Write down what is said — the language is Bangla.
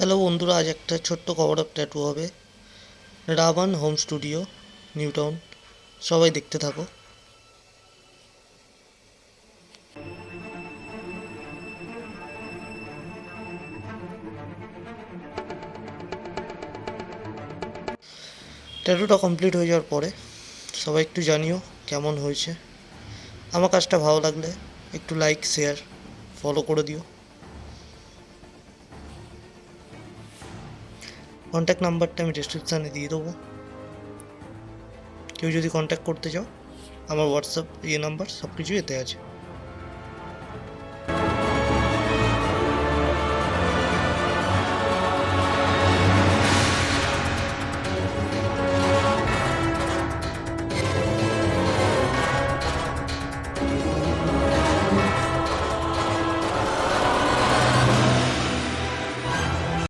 হ্যালো বন্ধুরা, আজ একটা ছোট্ট কভার আপ ট্যাটু হবে। রাবান হোম স্টুডিও, নিউ টাউন। সবাই দেখতে থাকো। ট্যাটুটা কমপ্লিট হয়ে যাওয়ার পরে সবাই একটু জানিও কেমন হয়েছে। আমার কাজটা ভালো লাগলে একটু লাইক, শেয়ার, ফলো করে দিও। কন্ট্যাক্ট নাম্বারটা আমি ডিসক্রিপশানে দিয়ে দেবো। কেউ যদি কন্ট্যাক্ট করতে চাও, আমার হোয়াটসঅ্যাপ নাম্বার সব কিছু এতে আছে।